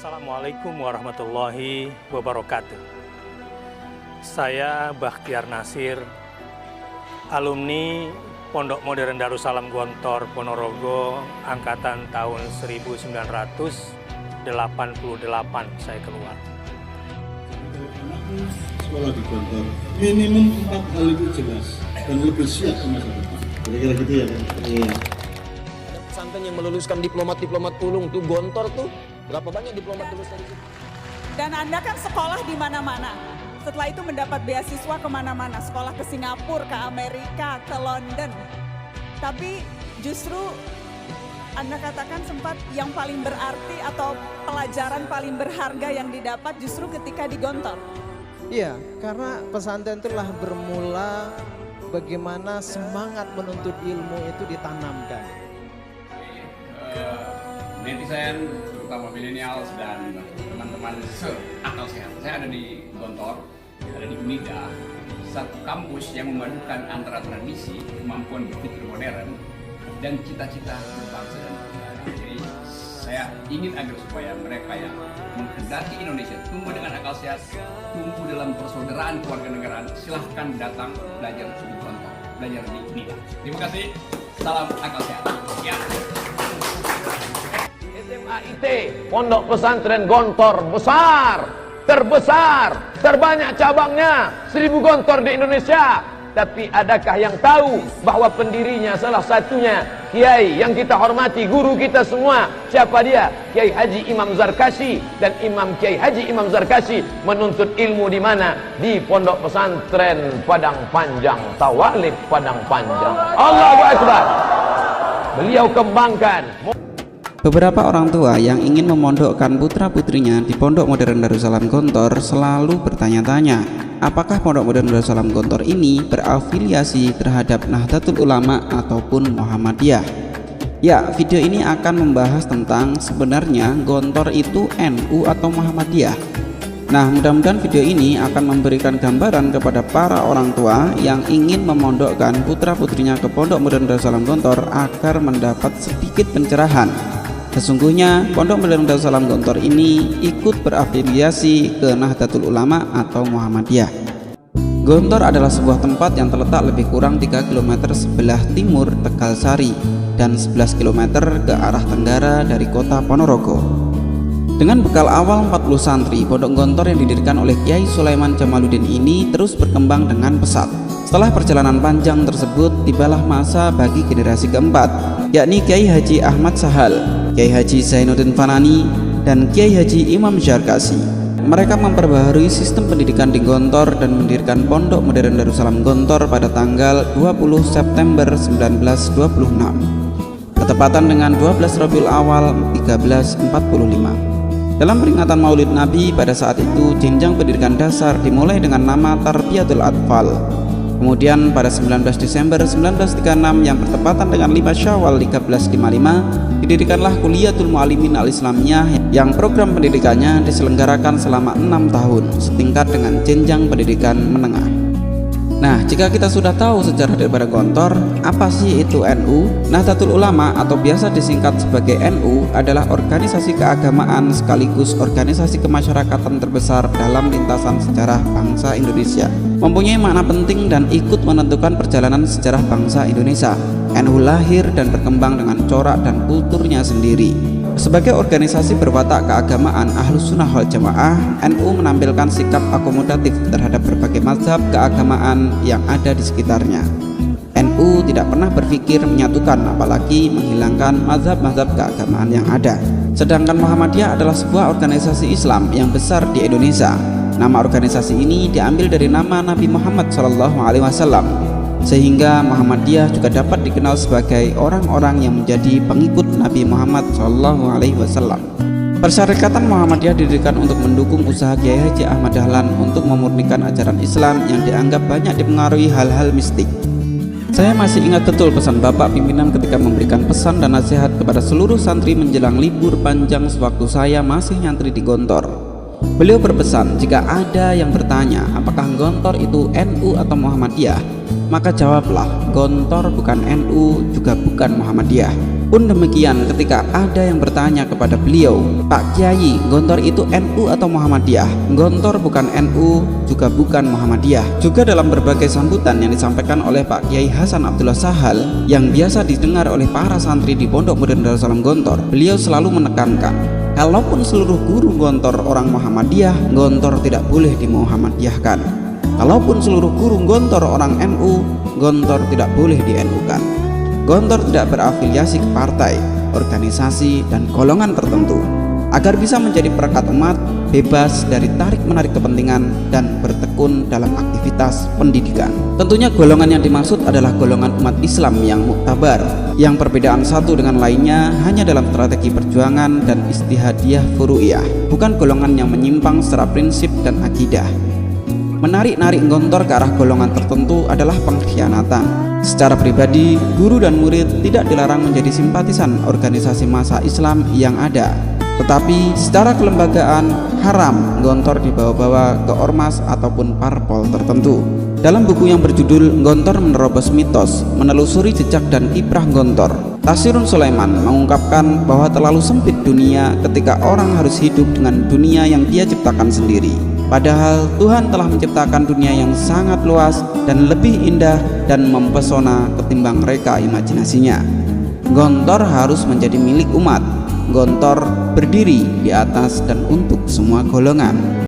Assalamualaikum warahmatullahi wabarakatuh. Saya Bakhtiar Nasir, alumni Pondok Modern Darussalam Gontor Ponorogo, angkatan tahun 1988 saya keluar. Sekolah di Gontor, minimum 4 hal itu jelas dan lebih siap ke masa depan. Kira-kira gitu ya kan? Iya. Ada pesantren yang meluluskan diplomat-diplomat ulung tuh Gontor tuh. Berapa banyak diplomat lulus dari situ? Dan Anda kan sekolah di mana-mana. Setelah itu mendapat beasiswa kemana-mana. Sekolah ke Singapura, ke Amerika, ke London. Tapi justru Anda katakan sempat yang paling berarti atau pelajaran paling berharga yang didapat justru ketika di Gontor. Iya, karena pesantren itulah bermula bagaimana semangat menuntut ilmu itu ditanamkan. Netizen, terutama milenial dan teman-teman akal sehat. Saya ada di Gontor, ada di Unida, satu kampus yang memadukan antara tradisi, kemampuan berpikir modern, dan cita-cita berbangsa dan bernegara. Jadi saya ingin agar supaya mereka yang menghendaki Indonesia tumbuh dengan akal sehat, tumbuh dalam persaudaraan kewarganegaraan, silahkan datang belajar di Gontor, belajar di Unida. Terima kasih, salam akal sehat. Ya. SMAIT, Pondok Pesantren Gontor besar, terbesar, terbanyak cabangnya, 1000 Gontor di Indonesia. Tapi adakah yang tahu bahwa pendirinya salah satunya Kiai yang kita hormati, guru kita semua? Siapa dia? Kiai Haji Imam Zarkashi. Dan Kiai Haji Imam Zarkashi menuntut ilmu di mana? Di Pondok Pesantren Padang Panjang, Tawalib Padang Panjang. Allahu Akbar. Beliau kembangkan. Beberapa orang tua yang ingin memondokkan putra-putrinya di Pondok Modern Darussalam Gontor selalu bertanya-tanya, apakah Pondok Modern Darussalam Gontor ini berafiliasi terhadap Nahdlatul Ulama ataupun Muhammadiyah? Ya, video ini akan membahas tentang sebenarnya Gontor itu NU atau Muhammadiyah. Nah, mudah-mudahan video ini akan memberikan gambaran kepada para orang tua yang ingin memondokkan putra-putrinya ke Pondok Modern Darussalam Gontor agar mendapat sedikit pencerahan. Sesungguhnya Pondok Modern Darussalam Gontor ini ikut berafiliasi ke Nahdlatul Ulama atau Muhammadiyah. Gontor adalah sebuah tempat yang terletak lebih kurang 3 km sebelah timur Tegalsari dan 11 km ke arah tenggara dari kota Ponorogo. Dengan bekal awal 40 santri, Pondok Gontor yang didirikan oleh Kiai Sulaiman Jamaluddin ini terus berkembang dengan pesat. Setelah perjalanan panjang tersebut, tibalah masa bagi generasi keempat, yakni Kiai Haji Ahmad Sahal, Kiai Haji Zainuddin Fanani, dan Kiai Haji Imam Zarkashi. Mereka memperbaharui sistem pendidikan di Gontor dan mendirikan Pondok Modern Darussalam Gontor pada tanggal 20 September 1926, bertepatan dengan 12 Rabiul Awal 1345. Dalam peringatan Maulid Nabi pada saat itu, jenjang pendidikan dasar dimulai dengan nama Tarbiyatul Atfal. Kemudian pada 19 Desember 1936 yang bertepatan dengan 5 Syawal 1355, didirikanlah Kuliyatul Muallimin Al-Islamiyah yang program pendidikannya diselenggarakan selama 6 tahun setingkat dengan jenjang pendidikan menengah. Nah, jika kita sudah tahu sejarah daripada Gontor, apa sih itu NU? Nahdlatul Ulama atau biasa disingkat sebagai NU adalah organisasi keagamaan sekaligus organisasi kemasyarakatan terbesar dalam lintasan sejarah bangsa Indonesia. Mempunyai makna penting dan ikut menentukan perjalanan sejarah bangsa Indonesia. NU lahir dan berkembang dengan corak dan kulturnya sendiri. Sebagai organisasi berwatak keagamaan Ahlus Sunnah wal Jamaah, NU menampilkan sikap akomodatif terhadap berbagai mazhab keagamaan yang ada di sekitarnya. NU tidak pernah berpikir menyatukan apalagi menghilangkan mazhab-mazhab keagamaan yang ada. Sedangkan Muhammadiyah adalah sebuah organisasi Islam yang besar di Indonesia. Nama organisasi ini diambil dari nama Nabi Muhammad SAW, sehingga Muhammadiyah juga dapat dikenal sebagai orang-orang yang menjadi pengikut Nabi Muhammad SAW. Persyarikatan Muhammadiyah didirikan untuk mendukung usaha Kiai Haji Ahmad Dahlan untuk memurnikan ajaran Islam yang dianggap banyak dipengaruhi hal-hal mistik. Saya masih ingat betul pesan Bapak pimpinan ketika memberikan pesan dan nasihat kepada seluruh santri menjelang libur panjang sewaktu saya masih nyantri di Gontor. Beliau berpesan, jika ada yang bertanya apakah Gontor itu NU atau Muhammadiyah, maka jawablah, Gontor bukan NU juga bukan Muhammadiyah. Pun demikian ketika ada yang bertanya kepada beliau, "Pak Kiai, Gontor itu NU atau Muhammadiyah?" Gontor bukan NU, juga bukan Muhammadiyah. Juga dalam berbagai sambutan yang disampaikan oleh Pak Kiai Hasan Abdullah Sahal yang biasa didengar oleh para santri di Pondok Modern Darussalam Gontor, beliau selalu menekankan, kalaupun seluruh guru Gontor orang Muhammadiyah, Gontor tidak boleh dimuhammadiyahkan. Kalaupun seluruh guru Gontor orang NU, Gontor tidak boleh di-NU-kan. Gontor tidak berafiliasi ke partai, organisasi, dan golongan tertentu. Agar bisa menjadi perekat umat, bebas dari tarik-menarik kepentingan, dan bertekun dalam aktivitas pendidikan. Tentunya golongan yang dimaksud adalah golongan umat Islam yang muktabar, yang perbedaan satu dengan lainnya hanya dalam strategi perjuangan dan istihadiyah furu'iyah, bukan golongan yang menyimpang secara prinsip dan akidah. Menarik-narik Gontor ke arah golongan tertentu adalah pengkhianatan. Secara pribadi, guru dan murid tidak dilarang menjadi simpatisan organisasi massa Islam yang ada. Tetapi secara kelembagaan, haram Gontor dibawa-bawa ke ormas ataupun parpol tertentu. Dalam buku yang berjudul Gontor Menerobos Mitos, Menelusuri Jejak dan Kiprah Gontor, Tasirun Sulaiman mengungkapkan bahwa terlalu sempit dunia ketika orang harus hidup dengan dunia yang dia ciptakan sendiri. Padahal Tuhan telah menciptakan dunia yang sangat luas dan lebih indah dan mempesona ketimbang reka imajinasinya. Gontor harus menjadi milik umat. Gontor berdiri di atas dan untuk semua golongan.